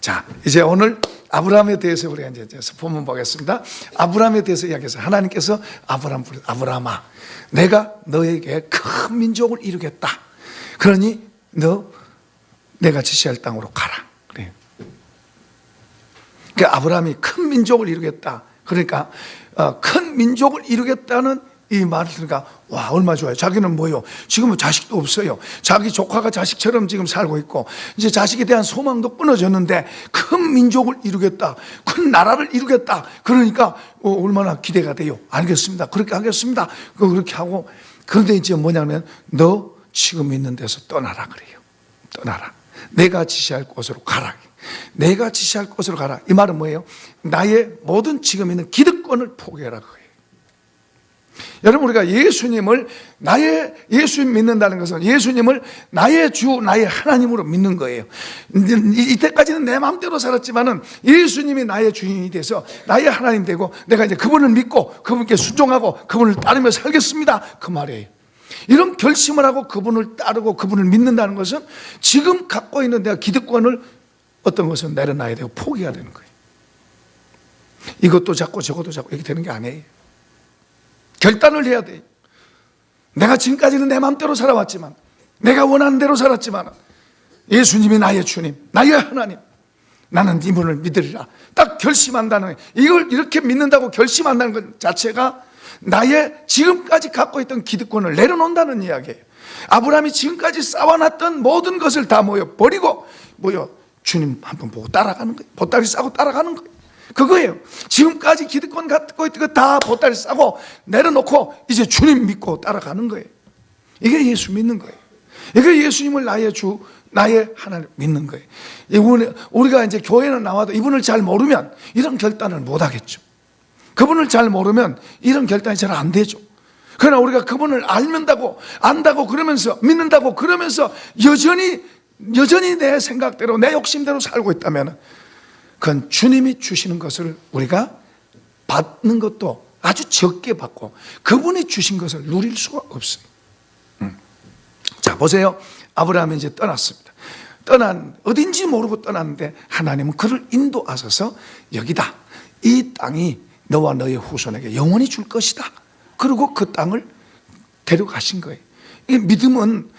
자, 이제 오늘 아브라함에 대해서 우리가 이제 본문 보겠습니다. 아브라함에 대해서 이야기해서 하나님께서 아브라함아, 내가 너에게 큰 민족을 이루겠다. 그러니 내가 지시할 땅으로 가라. 그래요. 그러니까 아브라함이 큰 민족을 이루겠다. 그러니까 큰 민족을 이루겠다는 이 말을 들으니까 와, 얼마 좋아요. 자기는 뭐요? 지금은 자식도 없어요. 자기 조카가 자식처럼 지금 살고 있고 이제 자식에 대한 소망도 끊어졌는데 큰 민족을 이루겠다, 큰 나라를 이루겠다. 그러니까 얼마나 기대가 돼요. 알겠습니다. 그렇게 하겠습니다. 그렇게 하고, 그런데 이제 뭐냐면 너 지금 있는 데서 떠나라 그래요. 떠나라. 내가 지시할 곳으로 가라. 내가 지시할 곳으로 가라. 이 말은 뭐예요? 나의 모든 지금 있는 기득권을 포기해라 그거예요. 여러분, 우리가 예수님을 예수님 믿는다는 것은 예수님을 나의 주, 나의 하나님으로 믿는 거예요. 이때까지는 내 마음대로 살았지만은 예수님이 나의 주인이 돼서 나의 하나님 되고 내가 이제 그분을 믿고 그분께 순종하고 그분을 따르며 살겠습니다. 그 말이에요. 이런 결심을 하고 그분을 따르고 그분을 믿는다는 것은 지금 갖고 있는 내가 기득권을 어떤 것은 내려놔야 되고 포기해야 되는 거예요. 이것도 잡고 저것도 잡고 이렇게 되는 게 아니에요. 결단을 해야 돼요. 내가 지금까지는 내 마음대로 살아왔지만, 내가 원하는 대로 살았지만 예수님이 나의 주님, 나의 하나님, 나는 이분을 믿으리라. 딱 결심한다는, 이걸 이렇게 믿는다고 결심한다는 것 자체가 나의 지금까지 갖고 있던 기득권을 내려놓는다는 이야기예요. 아브라함이 지금까지 쌓아놨던 모든 것을 다 버리고 주님 한 번 보고 따라가는 거예요. 보따리 싸고 따라가는 거예요. 그거예요. 지금까지 기득권 갖고 있던 거 다 보따리 싸고 내려놓고 이제 주님 믿고 따라가는 거예요. 이게 예수 믿는 거예요. 이게 예수님을 나의 주, 나의 하나님 믿는 거예요. 우리가 이제 교회는 나와도 이분을 잘 모르면 이런 결단을 못 하겠죠. 그분을 잘 모르면 이런 결단이 잘 안 되죠. 그러나 우리가 그분을 안다고 그러면서 믿는다고 그러면서 여전히 내 생각대로 내 욕심대로 살고 있다면 그건 주님이 주시는 것을 우리가 받는 것도 아주 적게 받고 그분이 주신 것을 누릴 수가 없어요. 자, 보세요. 아브라함이 이제 떠났습니다. 어딘지 모르고 떠났는데 하나님은 그를 인도하셔서 여기다. 이 땅이 너와 너의 후손에게 영원히 줄 것이다. 그리고 그 땅을 데려가신 거예요. 이 믿음은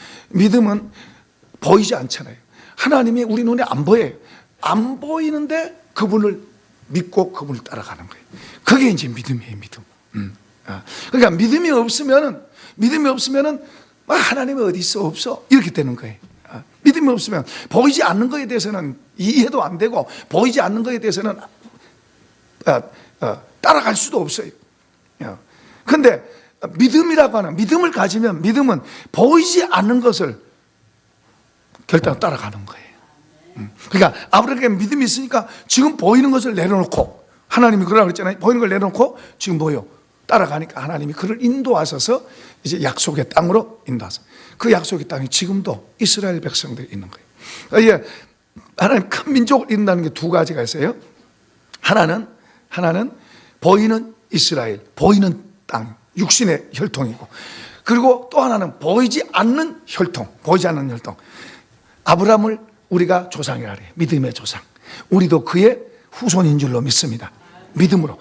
보이지 않잖아요. 하나님이 우리 눈에 안 보여요. 안 보이는데 그분을 믿고 그분을 따라가는 거예요. 그게 이제 믿음이에요, 믿음. 그러니까 믿음이 없으면은 하나님이 어디 있어? 없어? 이렇게 되는 거예요. 믿음이 없으면 보이지 않는 것에 대해서는 이해도 안 되고 보이지 않는 것에 대해서는 따라갈 수도 없어요. 그런데 믿음이라고 하는, 믿음을 가지면 믿음은 보이지 않는 것을 결단 따라가는 거예요. 그러니까 아브라함에게 믿음이 있으니까 지금 보이는 것을 내려놓고, 하나님이 그러라고 그랬잖아요. 보이는 걸 내려놓고 지금 따라가니까 하나님이 그를 인도하셔서 이제 약속의 땅으로 인도하셔서 그 약속의 땅이 지금도 이스라엘 백성들이 있는 거예요. 하나님 큰 민족을 이룬다는 게 두 가지가 있어요. 하나는 보이는 이스라엘, 보이는 땅, 육신의 혈통이고, 그리고 또 하나는 보이지 않는 혈통. 아브라함을 우리가 조상이라 그래요. 믿음의 조상. 우리도 그의 후손인 줄로 믿습니다. 믿음으로,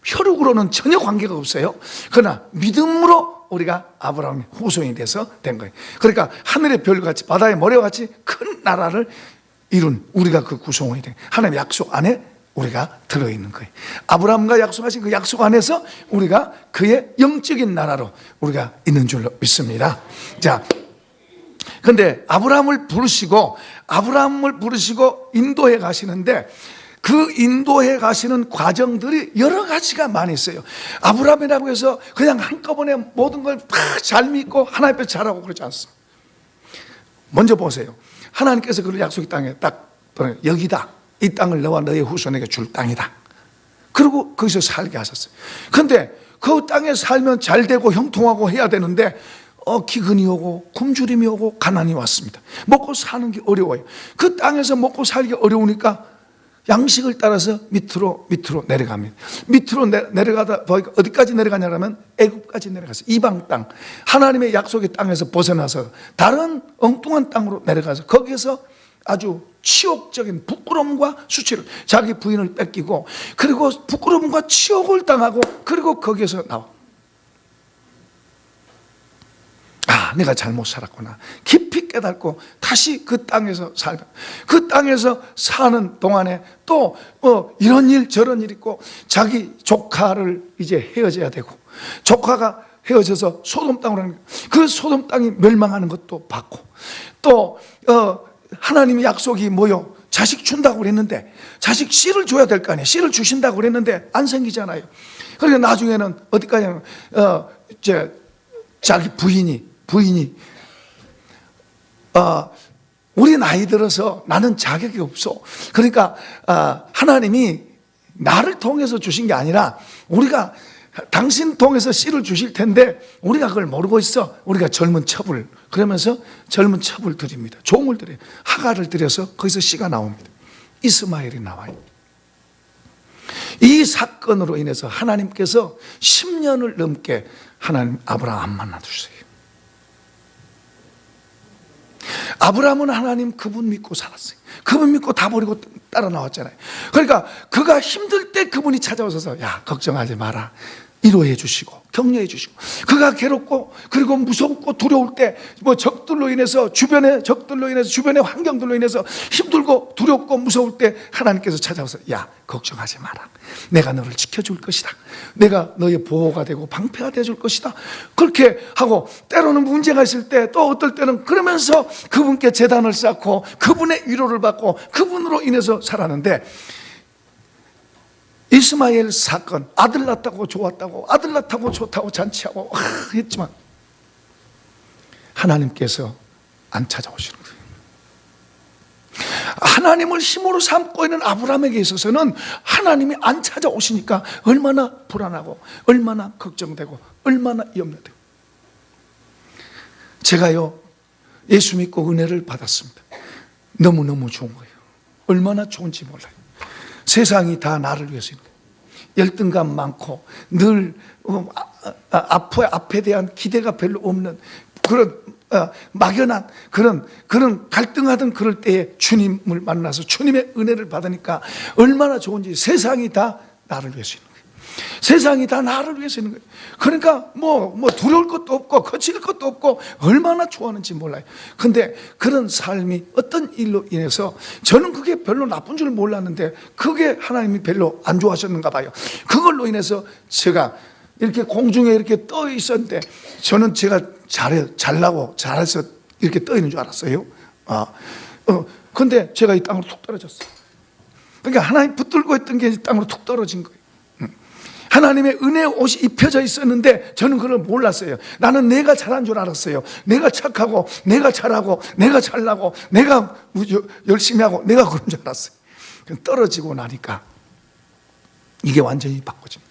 혈육으로는 전혀 관계가 없어요. 그러나 믿음으로 우리가 아브라함의 후손이 돼서 된 거예요. 그러니까 하늘의 별같이, 바다의 모래같이 큰 나라를 이룬 우리가 그 구성원이 된 하나님의 약속 안에 우리가 들어있는 거예요. 아브라함과 약속하신 그 약속 안에서 우리가 그의 영적인 나라로 우리가 있는 줄로 믿습니다. 자, 근데 아브라함을 부르시고 인도해 가시는데 그 인도해 가시는 과정들이 여러 가지가 많이 있어요. 아브라함이라고 해서 그냥 한꺼번에 모든 걸 다 잘 믿고 하나님 앞에 잘하고 그러지 않습니다. 먼저 보세요. 하나님께서 그를 약속의 땅에 딱 여기다. 이 땅을 너와 너의 후손에게 줄 땅이다. 그리고 거기서 살게 하셨어요. 그런데 그 땅에 살면 잘 되고 형통하고 해야 되는데 기근이 오고 굶주림이 오고 가난이 왔습니다. 먹고 사는 게 어려워요. 그 땅에서 먹고 살기 어려우니까 양식을 따라서 밑으로 내려갑니다. 밑으로 내려가다 보니까 어디까지 내려가냐면 애굽까지 내려가서 이방 땅, 하나님의 약속의 땅에서 벗어나서 다른 엉뚱한 땅으로 내려가서 거기에서 아주 치욕적인 부끄러움과 수치를, 자기 부인을 뺏기고 그리고 부끄러움과 치욕을 당하고 그리고 거기에서 나와. 아, 내가 잘못 살았구나. 깊이 깨닫고 다시 그 땅에서 살면, 그 땅에서 사는 동안에 또 이런 일 저런 일 있고, 자기 조카를 이제 헤어져야 되고, 조카가 헤어져서 소돔 땅으로 가는, 그 소돔 땅이 멸망하는 것도 받고, 또 하나님의 약속이 뭐요? 자식 준다고 그랬는데, 자식 씨를 줘야 될 거 아니에요. 씨를 주신다고 그랬는데 안 생기잖아요. 그러니까 나중에는 어디까지 이제 자기 부인이 우리 나이 들어서 나는 자격이 없어. 그러니까 하나님이 나를 통해서 주신 게 아니라 우리가 당신 통해서 씨를 주실 텐데 우리가 그걸 모르고 있어. 우리가 젊은 첩을, 그러면서 젊은 첩을 드립니다. 종을 드려요. 하가를 드려서 거기서 씨가 나옵니다. 이스마엘이 나와요. 이 사건으로 인해서 하나님께서 10년을 넘게 하나님 아브라함 안 만나주세요. 아브라함은 하나님 그분 믿고 살았어요. 그분 믿고 다 버리고 따라 나왔잖아요. 그러니까 그가 힘들 때 그분이 찾아오셔서 야, 걱정하지 마라, 위로해 주시고 격려해 주시고, 그가 괴롭고 그리고 무섭고 두려울 때 뭐 적들로 인해서 주변의 환경들로 인해서 힘들고 두렵고 무서울 때 하나님께서 찾아와서 야, 걱정하지 마라, 내가 너를 지켜줄 것이다, 내가 너의 보호가 되고 방패가 되어줄 것이다, 그렇게 하고, 때로는 문제가 있을 때 또 어떨 때는 그러면서 그분께 제단을 쌓고 그분의 위로를 받고 그분으로 인해서 살았는데, 이스마엘 사건, 아들 낳았다고 좋았다고, 아들 낳았다고 좋다고 잔치하고 했지만 하나님께서 안 찾아오시는 거예요. 하나님을 힘으로 삼고 있는 아브라함에게 있어서는 하나님이 안 찾아오시니까 얼마나 불안하고 얼마나 걱정되고 얼마나 염려되고. 제가요, 예수 믿고 은혜를 받았습니다. 너무너무 좋은 거예요. 얼마나 좋은지 몰라요. 세상이 다 나를 위해서 열등감 많고 늘 앞에 대한 기대가 별로 없는 그런 막연한 그런 갈등하던 그럴 때에 주님을 만나서 주님의 은혜를 받으니까 얼마나 좋은지. 세상이 다 나를 위해서 있는 거예요. 세상이 다 나를 위해서 있는 거예요. 그러니까 뭐 두려울 것도 없고 거칠 것도 없고 얼마나 좋아하는지 몰라요. 근데 그런 삶이 어떤 일로 인해서 저는 그게 별로 나쁜 줄 몰랐는데 그게 하나님이 별로 안 좋아하셨는가 봐요. 그걸로 인해서 제가 이렇게 공중에 이렇게 떠 있었는데 저는 제가 잘해서 이렇게 떠 있는 줄 알았어요. 근데 제가 이 땅으로 툭 떨어졌어요. 그러니까 하나님 붙들고 있던 게 이 땅으로 툭 떨어진 거예요. 하나님의 은혜의 옷이 입혀져 있었는데 저는 그걸 몰랐어요. 나는 내가 잘한 줄 알았어요. 내가 착하고 내가 잘하고 내가 잘나고 내가 열심히 하고 내가 그런 줄 알았어요. 떨어지고 나니까 이게 완전히 바꿔집니다.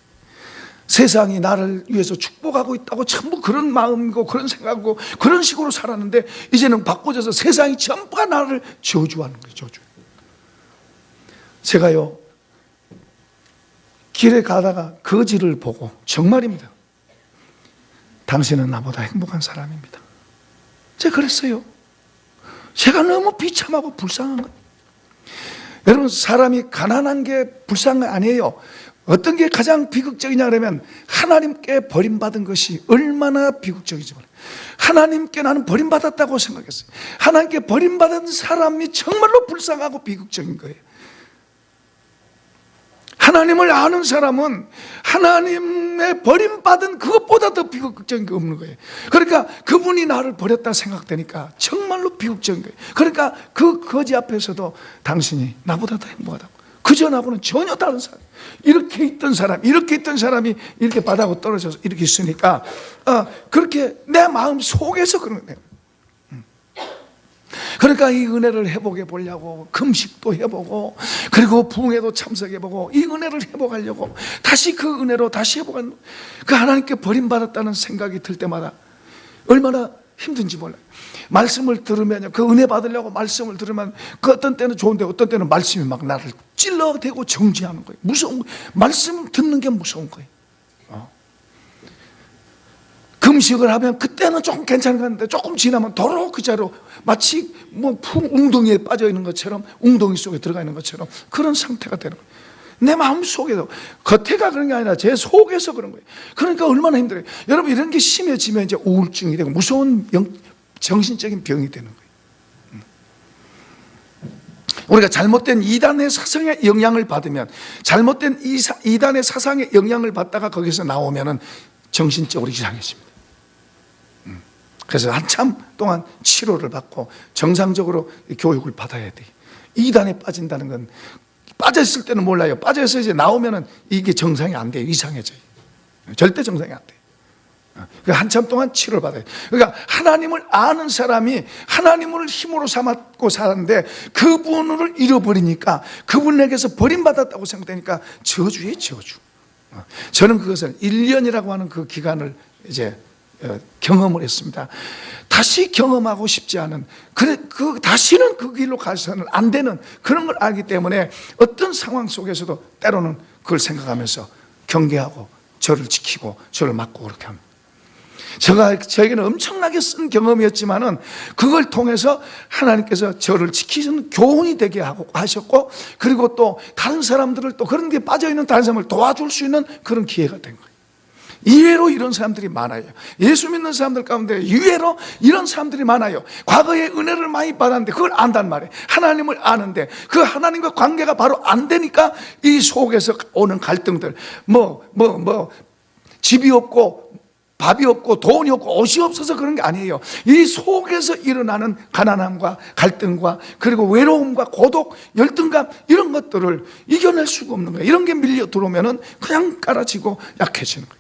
세상이 나를 위해서 축복하고 있다고 전부 그런 마음이고 그런 생각이고 그런 식으로 살았는데 이제는 바꿔져서 세상이 전부가 나를 저주하는 거예요. 저주. 제가요, 길에 가다가 거지를 보고, 정말입니다, 당신은 나보다 행복한 사람입니다, 제가 그랬어요. 제가 너무 비참하고 불쌍한 거예요. 여러분, 사람이 가난한 게 불쌍한 게 아니에요. 어떤 게 가장 비극적이냐 그러면 하나님께 버림받은 것이 얼마나 비극적이지 몰라요. 하나님께 나는 버림받았다고 생각했어요. 하나님께 버림받은 사람이 정말로 불쌍하고 비극적인 거예요. 하나님을 아는 사람은 하나님의 버림받은 그것보다 더 비극적인 게 없는 거예요. 그러니까 그분이 나를 버렸다 생각되니까 정말로 비극적인 거예요. 그러니까 그 거지 앞에서도 당신이 나보다 더 행복하다고, 그전하고는 전혀 다른 사람, 이렇게 있던 사람이 이렇게 바닥으로 떨어져서 이렇게 있으니까 그렇게 내 마음 속에서 그런 거예요. 그러니까 이 은혜를 회복해 보려고 금식도 해보고 그리고 부흥회도 참석해보고 이 은혜를 회복하려고 다시 그 은혜로 다시 회복하는, 그 하나님께 버림받았다는 생각이 들 때마다 얼마나 힘든지 몰라요. 말씀을 들으면 그 은혜 받으려고 말씀을 들으면 그 어떤 때는 좋은데 어떤 때는 말씀이 막 나를 찔러대고 정지하는 거예요. 무서운 거예요. 말씀 듣는 게 무서운 거예요. 금식을 하면 그때는 조금 괜찮은 건데 조금 지나면 도로 그 자로 마치 뭐 웅덩이에 빠져 있는 것처럼 웅덩이 속에 들어가 있는 것처럼 그런 상태가 되는 거예요. 내 마음 속에서 겉에가 그런 게 아니라 제 속에서 그런 거예요. 그러니까 얼마나 힘들어요. 여러분 이런 게 심해지면 이제 우울증이 되고 무서운 정신적인 병이 되는 거예요. 우리가 잘못된 이단의 사상의 영향을 받으면 잘못된 이단의 사상의 영향을 받다가 거기서 나오면은 정신적으로 이상해집니다. 그래서 한참 동안 치료를 받고 정상적으로 교육을 받아야 돼요. 이단에 빠진다는 건 빠졌을 때는 몰라요. 빠져서 이제 나오면은 이게 정상이 안 돼요. 이상해져요. 절대 정상이 안 돼요. 한참 동안 치료를 받아요. 그러니까 하나님을 아는 사람이 하나님을 힘으로 삼았고 살았는데 그분을 잃어버리니까 그분에게서 버림받았다고 생각되니까 저주예요, 저주. 저는 그것을 1년이라고 하는 그 기간을 이제 경험을 했습니다. 다시 경험하고 싶지 않은, 다시는 그 길로 가서는 안 되는 그런 걸 알기 때문에 어떤 상황 속에서도 때로는 그걸 생각하면서 경계하고 저를 지키고 저를 막고 그렇게 합니다. 저에게는 엄청나게 쓴 경험이었지만은 그걸 통해서 하나님께서 저를 지키시는 교훈이 되게 하셨고, 그리고 또 다른 사람들을 또 그런 데 빠져있는 다른 사람을 도와줄 수 있는 그런 기회가 된 거예요. 의외로 이런 사람들이 많아요. 예수 믿는 사람들 가운데 의외로 이런 사람들이 많아요. 과거에 은혜를 많이 받았는데 그걸 안단 말이에요. 하나님을 아는데 그 하나님과 관계가 바로 안 되니까 이 속에서 오는 갈등들, 집이 없고 밥이 없고 돈이 없고 옷이 없어서 그런 게 아니에요. 이 속에서 일어나는 가난함과 갈등과 그리고 외로움과 고독, 열등감, 이런 것들을 이겨낼 수가 없는 거예요. 이런 게 밀려 들어오면은 그냥 깔아지고 약해지는 거예요.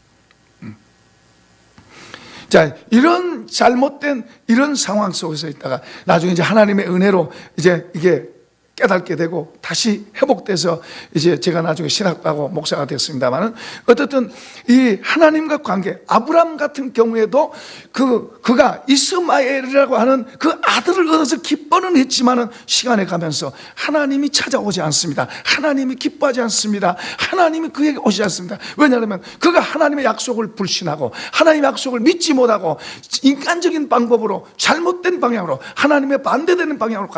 자, 이런 잘못된 이런 상황 속에서 있다가 나중에 이제 하나님의 은혜로 이제 이게 깨닫게 되고 다시 회복돼서 이제 제가 나중에 신학하고 목사가 됐습니다만은 어쨌든 이 하나님과 관계, 아브람 같은 경우에도 그가 이스마엘이라고 하는 그 아들을 얻어서 기뻐는 했지만은 시간에 가면서 하나님이 찾아오지 않습니다. 하나님이 기뻐하지 않습니다. 하나님이 그에게 오지 않습니다. 왜냐하면 그가 하나님의 약속을 불신하고 하나님의 약속을 믿지 못하고 인간적인 방법으로 잘못된 방향으로 하나님의 반대되는 방향으로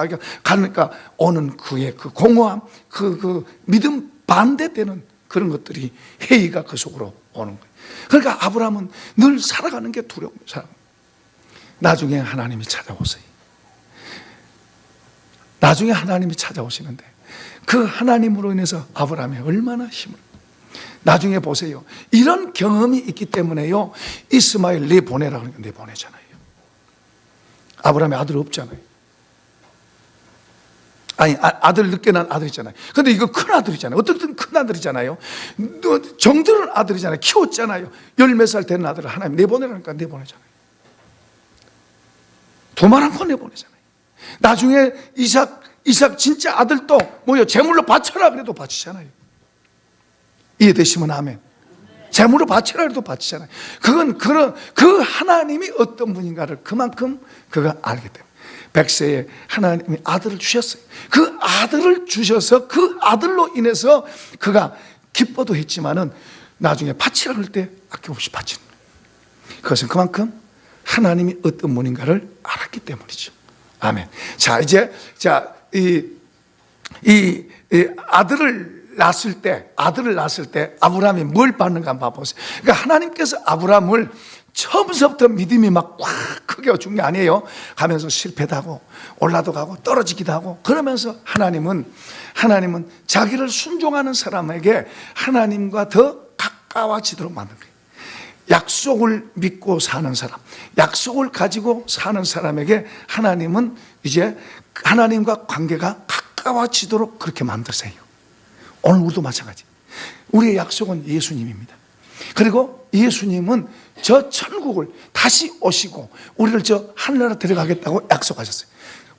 가니까 오는 그의 그 공허함, 그 믿음 반대되는 그런 것들이 회의가 그 속으로 오는 거예요. 그러니까 아브라함은 늘 살아가는 게 두려운 사람. 나중에 하나님이 찾아오세요. 나중에 하나님이 찾아오시는데 그 하나님으로 인해서 아브라함이 얼마나 힘을, 나중에 보세요. 이런 경험이 있기 때문에요, 이스마엘 내보내라고 하니까 내보내잖아요. 아브라함의 아들 없잖아요. 아니, 아들 늦게 난 아들이잖아요. 근데 이거 큰 아들이잖아요. 어떻든 큰 아들이잖아요. 정들은 아들이잖아요. 키웠잖아요. 10몇 살 된 아들을 하나님 내보내라니까 내보내잖아요. 도말한 거 내보내잖아요. 나중에 이삭 진짜 아들도 제물로 바쳐라 그래도 바치잖아요. 이해되시면 아멘. 제물로 바쳐라 그래도 바치잖아요. 그건 그 하나님이 어떤 분인가를 그만큼 그가 알기 때문에. 백세에 하나님이 아들을 주셨어요. 그 아들을 주셔서 그 아들로 인해서 그가 기뻐도 했지만은 나중에 바치라 그럴 때 아낌없이 바치는 거예요. 그것은 그만큼 하나님이 어떤 분인가를 알았기 때문이죠. 아멘. 자, 이제 이 아들을 낳았을 때 아브라함이 뭘 받는가 한번 봐보세요. 그러니까 하나님께서 아브라함을 처음부터 믿음이 막 꽉 크게 준 게 아니에요. 가면서 실패도 하고 올라도 가고 떨어지기도 하고 그러면서 하나님은 자기를 순종하는 사람에게 하나님과 더 가까워지도록 만든 거예요. 약속을 믿고 사는 사람, 약속을 가지고 사는 사람에게 하나님은 이제 하나님과 관계가 가까워지도록 그렇게 만드세요. 오늘 우리도 마찬가지. 우리의 약속은 예수님입니다. 그리고 예수님은 저 천국을 다시 오시고 우리를 저 하늘나라 데려가겠다고 약속하셨어요.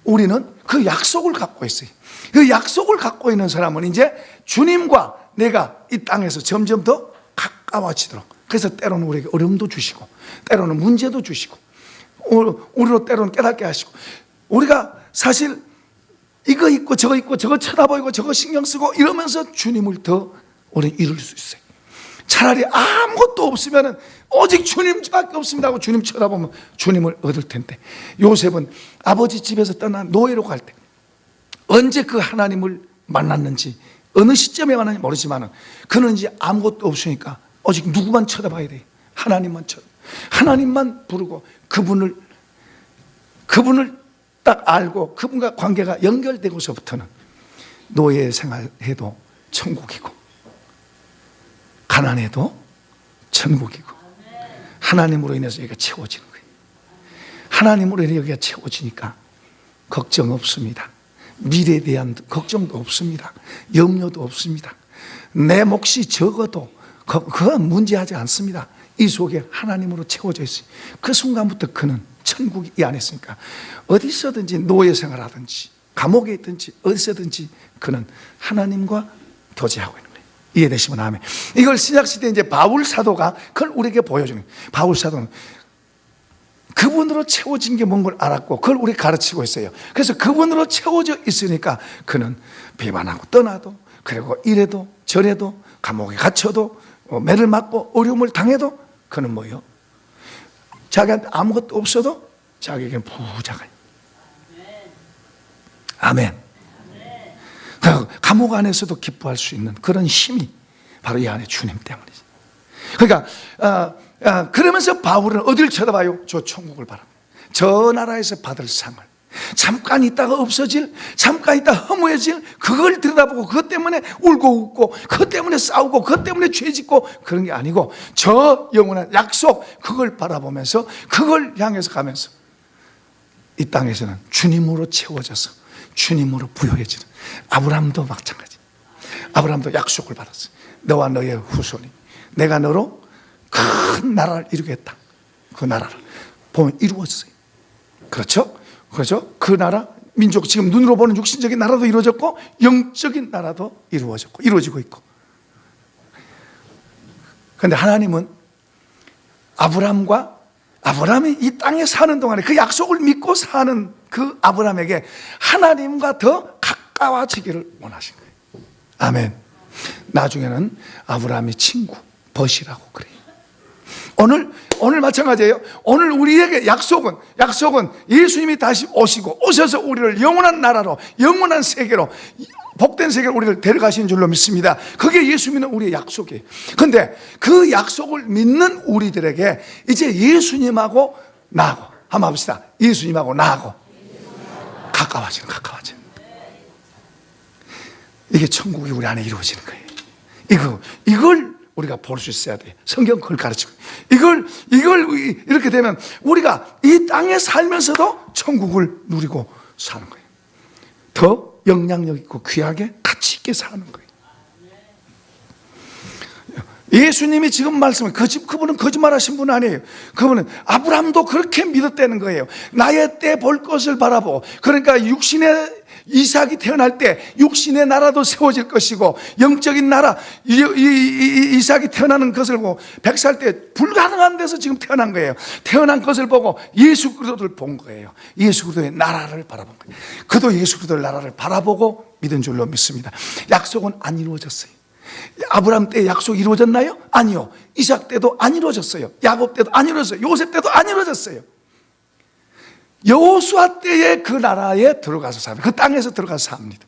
우리는 그 약속을 갖고 있어요. 그 약속을 갖고 있는 사람은 이제 주님과 내가 이 땅에서 점점 더 가까워지도록, 그래서 때로는 우리에게 어려움도 주시고 때로는 문제도 주시고 우리로 때로는 깨닫게 하시고, 우리가 사실 이거 있고 저거 쳐다보이고 저거 신경 쓰고 이러면서 주님을 더 우리는 이룰 수 있어요. 차라리 아무것도 없으면 오직 주님밖에 없습니다 하고 주님 쳐다보면 주님을 얻을 텐데, 요셉은 아버지 집에서 떠나 노예로 갈 때 언제 그 하나님을 만났는지, 어느 시점에 만났는지 모르지만 그는 이제 아무것도 없으니까 오직 누구만 쳐다봐야 돼요? 하나님만 하나님만 부르고 그분을 딱 알고 그분과 관계가 연결되고서부터는 노예 생활해도 천국이고 가난해도 천국이고, 하나님으로 인해서 여기가 채워지는 거예요. 하나님으로 인해서 여기가 채워지니까 걱정 없습니다. 미래에 대한 걱정도 없습니다. 염려도 없습니다. 내 몫이 적어도 그건 문제하지 않습니다. 이 속에 하나님으로 채워져 있어요. 그 순간부터 그는 천국이 이 안에 있으니까 어디서든지 노예 생활하든지 감옥에 있든지 어디서든지 그는 하나님과 교제하고 있는 거예요. 이해되시면 아멘. 이걸 신약시대 이제 바울 사도가 그걸 우리에게 보여주는 거예요. 바울 사도는 그분으로 채워진 게 뭔 걸 알았고 그걸 우리 가르치고 있어요. 그래서 그분으로 채워져 있으니까 그는 비반하고 떠나도, 그리고 이래도 저래도, 감옥에 갇혀도, 매를 맞고 어려움을 당해도 그는 뭐예요? 자기한테 아무것도 없어도 자기에게는 부자가. 아멘. 감옥 안에서도 기뻐할 수 있는 그런 힘이 바로 이 안에 주님 때문이죠. 그러니까 그러면서 바울은 어딜 쳐다봐요? 저 천국을 바랍니다. 저 나라에서 받을 상을, 잠깐 있다가 없어질, 잠깐 있다가 허무해질 그걸 들여다보고 그것 때문에 울고 웃고 그것 때문에 싸우고 그것 때문에 죄짓고 그런 게 아니고 저 영원한 약속 그걸 바라보면서 그걸 향해서 가면서 이 땅에서는 주님으로 채워져서 주님으로 부여해지는, 아브라함도 마찬가지. 아브라함도 약속을 받았어요. 너와 너의 후손이 내가 너로 큰 나라를 이루겠다. 그 나라를 보면 이루어졌어요. 그렇죠? 그 나라, 민족, 지금 눈으로 보는 육신적인 나라도 이루어졌고 영적인 나라도 이루어지고 있고. 그런데 하나님은 아브라함이 이 땅에 사는 동안에 그 약속을 믿고 사는 그 아브라함에게 하나님과 더 가까워지기를 원하신 거예요. 아멘. 나중에는 아브라함의 친구 벗이라고 그래요. 오늘 마찬가지예요. 오늘 우리에게 약속은 예수님이 다시 오셔서 우리를 영원한 나라로, 영원한 세계로, 복된 세계로 우리를 데려가시는 줄로 믿습니다. 그게 예수 믿는 우리의 약속이에요. 그런데 그 약속을 믿는 우리들에게 이제 예수님하고 나하고, 한번 합시다. 예수님하고 나하고 가까워지는. 이게 천국이 우리 안에 이루어지는 거예요. 이걸 우리가 볼 수 있어야 돼요. 성경 그걸 가르치고, 이걸 이렇게 되면 우리가 이 땅에 살면서도 천국을 누리고 사는 거예요. 더 영향력 있고 귀하게 가치 있게 사는 거예요. 예수님이 지금 말씀을, 그분은 거짓말하신 분 아니에요. 그분은 아브라함도 그렇게 믿었다는 거예요. 나의 때 볼 것을 바라보고, 그러니까 육신의 이삭이 태어날 때 육신의 나라도 세워질 것이고, 영적인 나라, 이삭이 태어나는 것을 보고, 100살 때 불가능한 데서 지금 태어난 거예요. 태어난 것을 보고 예수 그리스도를 본 거예요. 예수 그리스도의 나라를 바라본 거예요. 그도 예수 그리스도의 나라를 바라보고 믿은 줄로 믿습니다. 약속은 안 이루어졌어요. 아브라함 때 약속이 이루어졌나요? 아니요. 이삭 때도 안 이루어졌어요. 야곱 때도 안 이루어졌어요. 요셉 때도 안 이루어졌어요. 여호수아 때에 그 나라에 들어가서 삽니다. 그 땅에서 들어가서 삽니다.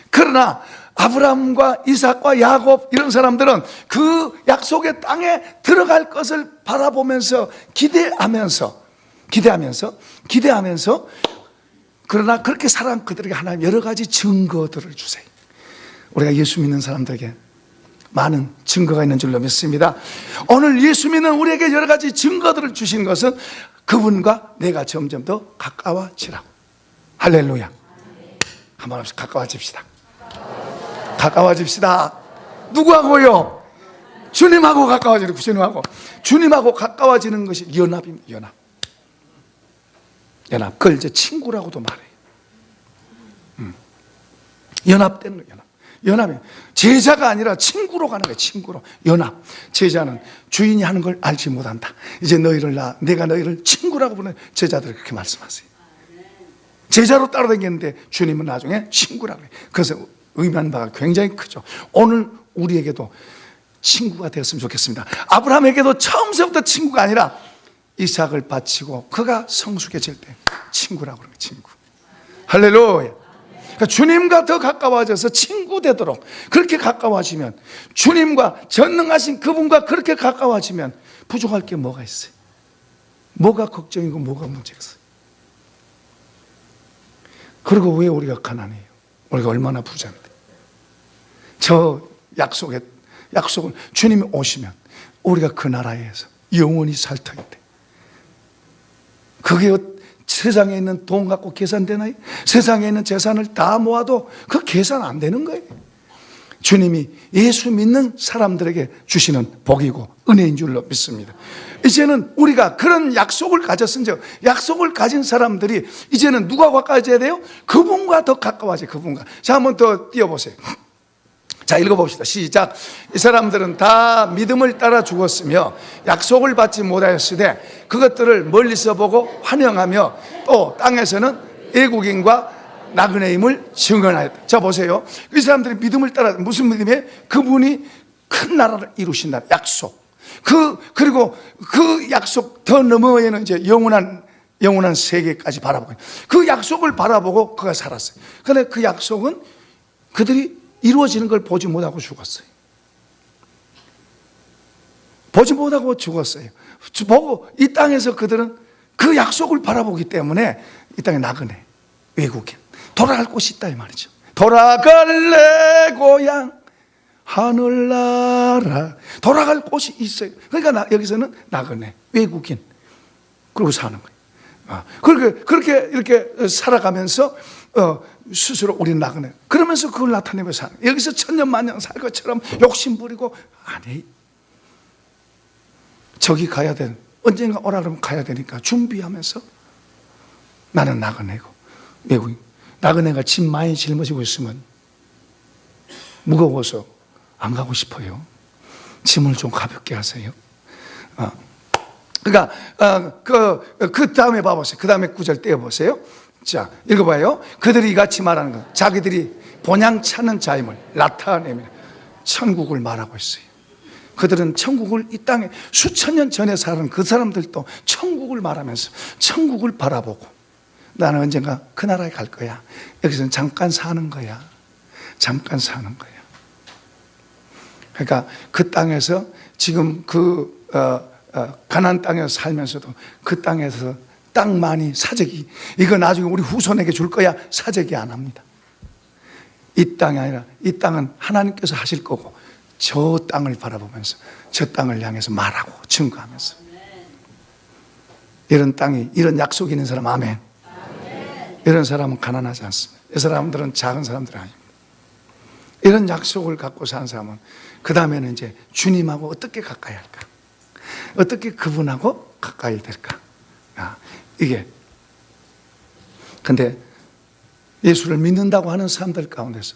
그러나 아브라함과 이삭과 야곱 이런 사람들은 그 약속의 땅에 들어갈 것을 바라보면서 기대하면서 그러나 그렇게 살아간 그들에게 하나님 여러 가지 증거들을 주세요. 우리가 예수 믿는 사람들에게 많은 증거가 있는 줄로 믿습니다. 오늘 예수 믿는 우리에게 여러 가지 증거들을 주신 것은 그분과 내가 점점 더 가까워지라고. 할렐루야. 한번 가까워집시다. 누구하고요? 주님하고 가까워지는 거예요. 주님하고 가까워지는 것이 연합입니다. 연합. 그걸 이제 친구라고도 말해요. 연합되는 거예요. 연합이 제자가 아니라 친구로 가는 거예요. 친구로 연합. 제자는 주인이 하는 걸 알지 못한다. 이제 내가 너희를 친구라고 부르는 제자들 그렇게 말씀하세요. 제자로 따라다녔는데 주님은 나중에 친구라고 해요. 그래서 의미하는 바가 굉장히 크죠. 오늘 우리에게도 친구가 되었으면 좋겠습니다. 아브라함에게도 처음부터 친구가 아니라 이삭을 바치고 그가 성숙해질 때 친구라고 그러는 거예요. 친구. 할렐루야. 그러니까 주님과 더 가까워져서 친구 되도록 그렇게 가까워지면, 주님과 전능하신 그분과 그렇게 가까워지면 부족할 게 뭐가 있어요? 뭐가 걱정이고 뭐가 문제가 있어요? 그리고 왜 우리가 가난해요? 우리가 얼마나 부자인데. 저 약속은 주님이 오시면 우리가 그 나라에서 영원히 살 터인데, 그게 세상에 있는 돈 갖고 계산되나요? 세상에 있는 재산을 다 모아도 그 계산 안 되는 거예요. 주님이 예수 믿는 사람들에게 주시는 복이고 은혜인 줄로 믿습니다. 이제는 우리가 그런 약속을 가졌은즉, 약속을 가진 사람들이 이제는 누가 가까워져야 돼요? 그분과 더 가까워져요. 그분과. 자, 한번 더 띄워보세요. 자, 읽어봅시다. 시작. 이 사람들은 다 믿음을 따라 죽었으며 약속을 받지 못하였으되 그것들을 멀리서 보고 환영하며 또 땅에서는 애국인과 나그네임을 증언하였다. 자, 보세요. 이 사람들이 믿음을 따라, 무슨 믿음이에요? 그분이 큰 나라를 이루신다. 약속. 그리고 그 약속 더 너머에는 이제 영원한 세계까지 바라보고, 그 약속을 바라보고 그가 살았어요. 그런데 그 약속은 그들이 이루어지는 걸 보지 못하고 죽었어요. 보지 못하고 죽었어요. 보고 이 땅에서 그들은 그 약속을 바라보기 때문에 이 땅에 나그네, 외국인, 돌아갈 곳이 있다 이 말이죠. 돌아갈래 고향 하늘나라, 돌아갈 곳이 있어요. 그러니까 여기서는 나그네, 외국인, 그러고 사는 거예요. 그렇게 이렇게 살아가면서 스스로 우리는 나그네, 그러면서 그걸 나타내며 사는, 여기서 천년만년 살 것처럼 욕심 부리고 아니, 저기 가야 돼, 언젠가 오라 그러면 가야 되니까 준비하면서 나는 나그네고 외국인. 나그네가 짐 많이 짊어지고 있으면 무거워서 안 가고 싶어요. 짐을 좀 가볍게 하세요. 그러니까 그 다음에 봐보세요. 그 다음에 구절 떼어보세요. 자, 읽어봐요. 그들이 이같이 말하는 것, 자기들이 본향 찾는 자임을 나타내며 천국을 말하고 있어요. 그들은 천국을, 이 땅에 수천 년 전에 사는 그 사람들도 천국을 말하면서 천국을 바라보고, 나는 언젠가 그 나라에 갈 거야. 여기서는 잠깐 사는 거야. 잠깐 사는 거야. 그러니까 그 땅에서 지금 가나안 땅에서 살면서도 그 땅에서 땅 많이 사재기, 이거 나중에 우리 후손에게 줄 거야, 사재기 안 합니다. 이 땅이 아니라 이 땅은 하나님께서 하실 거고, 저 땅을 바라보면서 저 땅을 향해서 말하고 증거하면서, 이런 땅이, 이런 약속이 있는 사람 아멘. 이런 사람은 가난하지 않습니다. 이 사람들은 작은 사람들이 아닙니다. 이런 약속을 갖고 사는 사람은 그 다음에는 이제 주님하고 어떻게 가까이 할까, 어떻게 그분하고 가까이 될까. 이게, 근데 예수를 믿는다고 하는 사람들 가운데서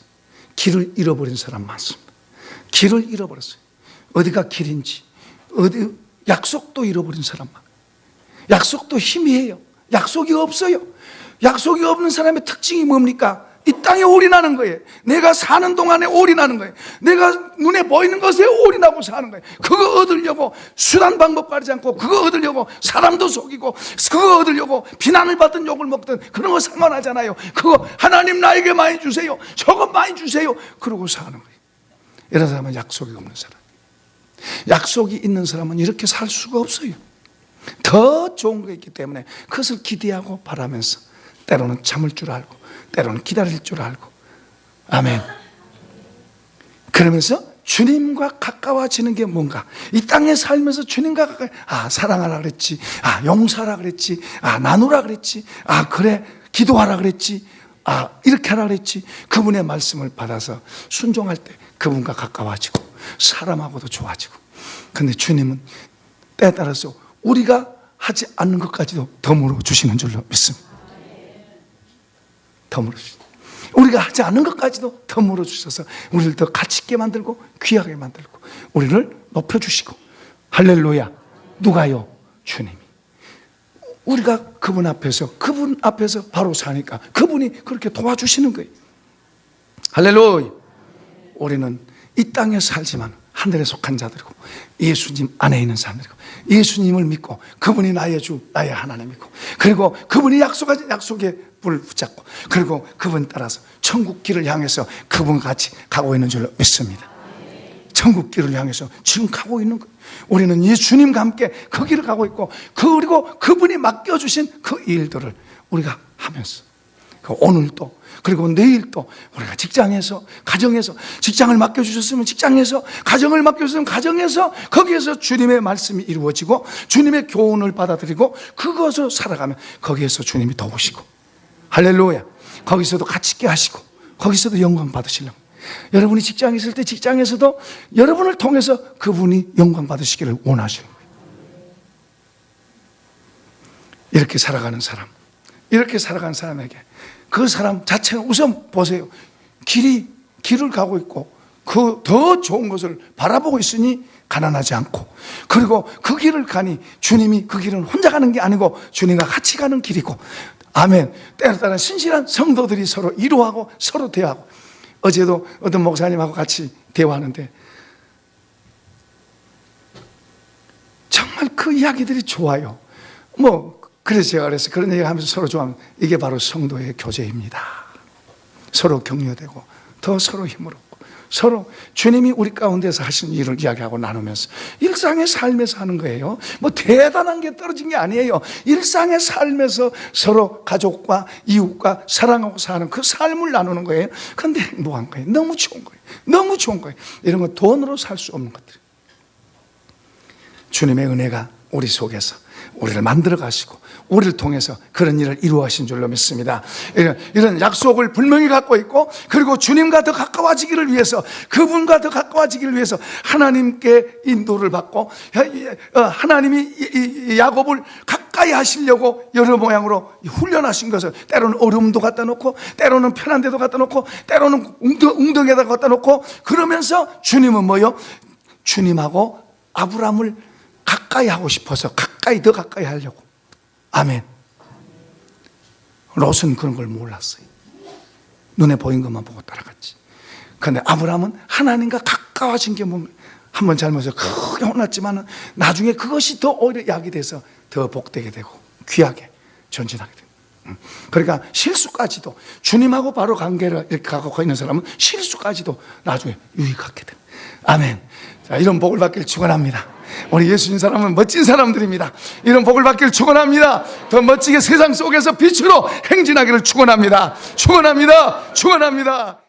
길을 잃어버린 사람 많습니다. 길을 잃어버렸어요. 어디가 길인지, 약속도 잃어버린 사람 많아요. 약속도 희미해요. 약속이 없어요. 약속이 없는 사람의 특징이 뭡니까? 이 땅에 올인하는 거예요. 내가 사는 동안에 올인하는 거예요. 내가 눈에 보이는 것에 올인하고 사는 거예요. 그거 얻으려고 수단 방법 가리지 않고, 그거 얻으려고 사람도 속이고, 그거 얻으려고 비난을 받든 욕을 먹든 그런 거 상관하잖아요. 그거 하나님 나에게 많이 주세요, 저거 많이 주세요, 그러고 사는 거예요. 이런 사람은 약속이 없는 사람. 약속이 있는 사람은 이렇게 살 수가 없어요. 더 좋은 게 있기 때문에 그것을 기대하고 바라면서 때로는 참을 줄 알고, 때로는 기다릴 줄 알고, 아멘. 그러면서 주님과 가까워지는 게 뭔가, 이 땅에 살면서 주님과 가까이, 사랑하라 그랬지, 용서하라 그랬지, 나누라 그랬지, 그래 기도하라 그랬지, 이렇게 하라 그랬지. 그분의 말씀을 받아서 순종할 때 그분과 가까워지고 사람하고도 좋아지고. 근데 주님은 때에 따라서 우리가 하지 않는 것까지도 덤으로 주시는 줄로 믿습니다. 덤으로 주시는. 우리가 하지 않은 것까지도 더 물어주셔서 우리를 더 가치 있게 만들고 귀하게 만들고 우리를 높여주시고. 할렐루야. 누가요? 주님이. 우리가 그분 앞에서 바로 사니까 그분이 그렇게 도와주시는 거예요. 할렐루야. 우리는 이 땅에 살지만 하늘에 속한 자들이고 예수님 안에 있는 사람들이고 예수님을 믿고 그분이 나의 주 나의 하나님이고 그리고 그분이 약속하신 약속에 불을 붙잡고 그리고 그분 따라서 천국 길을 향해서 그분과 같이 가고 있는 줄로 믿습니다. 천국 길을 향해서 지금 가고 있는 거예요. 우리는 예수님과 함께 그 길을 가고 있고 그리고 그분이 맡겨주신 그 일들을 우리가 하면서 오늘도 그리고 내일도 우리가 직장에서 가정에서 직장을 맡겨주셨으면 직장에서 가정을 맡겨주셨으면 가정에서 거기에서 주님의 말씀이 이루어지고 주님의 교훈을 받아들이고 그것을 살아가면 거기에서 주님이 도우시고 할렐루야. 거기서도 가치 있게 하시고 거기서도 영광 받으시려고. 여러분이 직장에 있을 때 직장에서도 여러분을 통해서 그분이 영광 받으시기를 원하시는 거예요. 이렇게 살아가는 사람, 이렇게 살아가는 사람에게 그 사람 자체는 우선 보세요. 길을 가고 있고 그 더 좋은 것을 바라보고 있으니 가난하지 않고 그리고 그 길을 가니 주님이 그 길은 혼자 가는 게 아니고 주님과 같이 가는 길이고 아멘. 때로 따라 신실한 성도들이 서로 위로하고 서로 대화하고. 어제도 어떤 목사님하고 같이 대화하는데 정말 그 이야기들이 좋아요. 그래서 제가 그래서 그런 얘기 하면서 서로 좋아하면 이게 바로 성도의 교제입니다. 서로 격려되고 더 서로 힘을 얻고 서로 주님이 우리 가운데서 하신 일을 이야기하고 나누면서 일상의 삶에서 하는 거예요. 대단한 게 떨어진 게 아니에요. 일상의 삶에서 서로 가족과 이웃과 사랑하고 사는 그 삶을 나누는 거예요. 그런데 행복한 거예요. 너무 좋은 거예요. 너무 좋은 거예요. 이런 건 돈으로 살 수 없는 것들. 주님의 은혜가 우리 속에서 우리를 만들어 가시고 우리를 통해서 그런 일을 이루어하신 줄로 믿습니다. 이런 약속을 분명히 갖고 있고 그리고 주님과 더 가까워지기를 위해서 그분과 더 가까워지기를 위해서 하나님께 인도를 받고 하나님이 야곱을 가까이 하시려고 여러 모양으로 훈련하신 것을 때로는 어려움도 갖다 놓고 때로는 편한 데도 갖다 놓고 때로는 웅덩이에다 갖다 놓고 그러면서 주님은 뭐요? 주님하고 아브라함을 가까이 하고 싶어서 더 가까이 하려고. 아멘. 롯은 그런 걸 몰랐어요. 눈에 보인 것만 보고 따라갔지. 그런데 아브라함은 하나님과 가까워진 게 뭔가 한번 잘못해서 크게 혼났지만 나중에 그것이 더 오히려 약이 돼서 더 복되게 되고 귀하게 전진하게 돼요. 그러니까 실수까지도 주님하고 바로 관계를 이렇게 갖고 있는 사람은 실수까지도 나중에 유익하게 돼요. 아멘. 자, 이런 복을 받길 축원합니다. 우리 예수님 사람은 멋진 사람들입니다. 이런 복을 받기를 축원합니다. 더 멋지게 세상 속에서 빛으로 행진하기를 축원합니다. 축원합니다. 축원합니다.